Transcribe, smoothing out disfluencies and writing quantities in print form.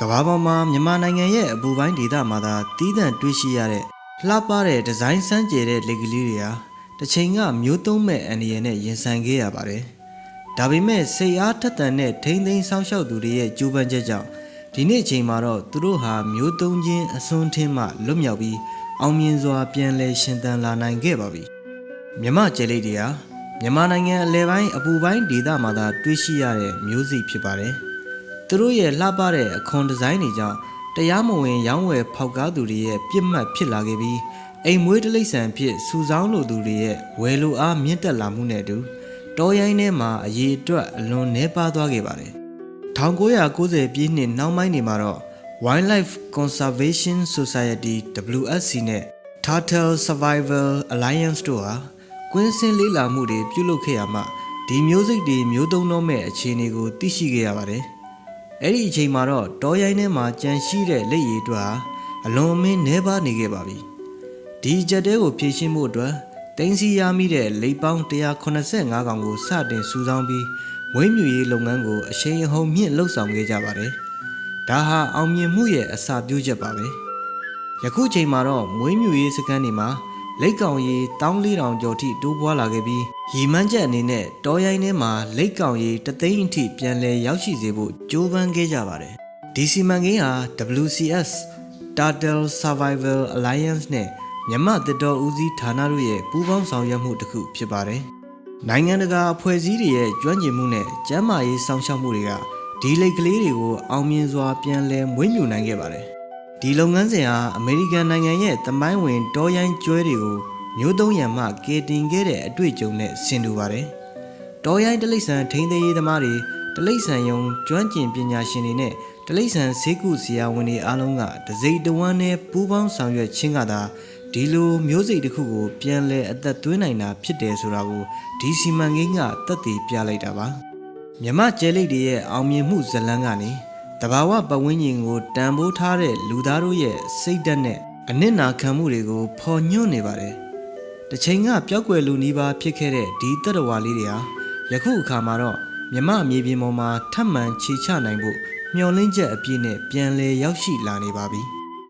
ကဘာပေါ်မှာမြန်မာနိုင်ငံရဲ့အပူပိုင်းဒေသမှာသာတီးသန့်တွေ့ရှိရတဲ့လှပတဲ့ဒီဇိုင်းစမ်းကြယ်တဲ့လက်ကလေးတွေဟာတစ်ချိန်ကမျိုးသုံးမဲ့အန္တရာယ်နဲ့ရင်ဆိုင်ခဲ့ရပါတယ်။ဒါပေမဲ့စိတ်အားထက်သန်တဲ့ထိမ့်သိမ်းဆောင်းလျှောက်သူတွေရဲ့ကြိုးပမ်းချက်ကြောင့်ဒီနေ့အချိန်မှာတော့သူတို့ဟာမျိုးသုံးခြင်းအစွန်းထင်းမှလွတ်မြောက်ပြီးအောင်မြင်စွာပြန်လည်ရှင်သန်လာနိုင်ခဲ့ပါပြီ။မြမကျဲလေးတွေဟာမြန်မာနိုင်ငံအလဲပိုင်းအပူပိုင်းဒေသမှာသာတွေ့ရှိရတဲ့မျိုးစိဖြစ်ပါတယ်။သူတို့ရဲ့လှပတဲ့အခွန်ဒီဇိုင်းတွေကြောင့်တရားမဝင်ရောင်းဝယ်ဖောက်ကားသူတွေရဲ့ပြစ်မှတ်ဖြစ်လာခဲ့ပြီးအိမ်မွေးတိရစ္ဆာန်ဖြစ်စူဆောင်းလိုသူတွေရဲ့ဝယ်လိုအားမြင့်တက်လာမှုနဲ့တူတောရိုင်းထဲမှာအရေးအတွက်အလွန်နှဲပါသွားခဲ့ပါတယ်။1990ပြည့်နှစ်နောက်ပိုင်းတွေမှာတော့ Wildlife Conservation Society WSC နဲ့ Turtle Survival Alliance တို့ဟာကွင်းစင်းလေးလာမှုတွေပြုလုပ်ခဲ့ရမှဒီမျိုးစိတ်တွေမျိုးသုံးတော့မဲ့အခြေအနေကိုသိရှိခဲ့ရပါတယ်။အဲ့ဒီအချိန်မှာတော့တောရိုင်းထဲမှာကြံရှိတဲ့လက်ရည်အတွက်ဟာအလွန်အမင်းနှဲပါနေခဲ့ပါပြီ။ဒီကြက်တဲကိုဖြည့်ရှင်းမှုအတွက်တင်းစီရမိတဲ့လိပ်ပေါင်း185ကောင်ကိုစတင်စုဆောင်းပြီးမွေးမြူရေးလုပ်ငန်းကိုအရှိန်အဟုန်မြင့်လှုပ်ဆောင်ခဲ့ကြပါတယ်။ဒါဟာအောင်မြင်မှုရဲ့အစပြုချက်ပါပဲ။ယခုချိန်မှာတော့မွေးမြူရေးစခန်းတွေမှာလိပ်ကောင်ရေ14000ကျော်ထိတိုးပွားလာခဲ့ပြီးရီမန်းချက်အနေနဲ့တောရိုင်းထဲမှာလိပ်ကောင်ရေ3သိန်းအထိပြန်လည်ရောက်ရှိစေဖို့ကြိုးပမ်းခဲ့ကြပါတယ်။ဒီစီမံကိန်းဟာ WCS Turtle Survival Alliance နဲ့မြန်မာသစ်တောဦးစီးဌာနတို့ရဲ့ပူးပေါင်းဆောင်ရွက်မှုတစ်ခုဖြစ်ပါတယ်။နိုင်ငံတကာအဖွဲ့အစည်းတွေရဲ့ကျွမ်းကျင်မှုနဲ့ကျန်းမာရေးစောင့်ရှောက်မှုတွေကဒီလိပ်ကလေးတွေကိုအောင်မြင်စွာပြန်လည်မွေးမြူနိုင်ခဲ့ပါတယ်။ဒီလုပ်ငန်းစဉ်ဟာအမေရိကန်နိုင်ငံရဲ့သမိုင်းဝင်တောရိုင်းကျွဲတွေကိုမျိုးသုံးရံမှကယ်တင်ခဲ့တဲ့အတွေ့အကြုံနဲ့ဆင်တူပါတယ်။တောရိုင်းတိရစ္ဆာန်ထိန်းသိမ်းရေးသမားတွေတိရစ္ဆာန်ယုံကျွမ်းကျင်ပညာရှင်တွေနဲ့တိရစ္ဆာန်ဆေးကုဆရာဝန်တွေအားလုံးကတစိမ့်တဝမ်းနဲ့ပူးပေါင်းဆောင်ရွက်ခြင်းကသာဒီလိုမျိုးစိတ်တစ်ခုကိုပြန်လည်အသက်သွင်းနိုင်တာဖြစ်တယ်ဆိုတာကိုဒီစီမံကိန်းကသက်သေပြလိုက်တာပါ။မြမကျဲလိတ်တွေရဲ့အောင်မြင်မှုဇလန်းကနေတဘာဝပတ်ဝန်းကျင်ကိုတန်ဖိုးထားတဲ့လူသားတို့ရဲ့စိတ်ဓာတ်နဲ့အနစ်နာခံမှုတွေကိုဖော်ညွှန်းနေပါတယ်။တစ်ချိန်ကပျောက်ကွယ်လူနီးပါးဖြစ်ခဲ့တဲ့ဒီတတဝါလေးတွေဟာယခုအခါမှာတော့မြမမြေပြင်ပေါ်မှာထပ်မံခြေချနိုင်ဖို့မျှော်လင့်ချက်အပြည့်နဲ့ပြန်လည်ရောက်ရှိလာနေပါပြီ။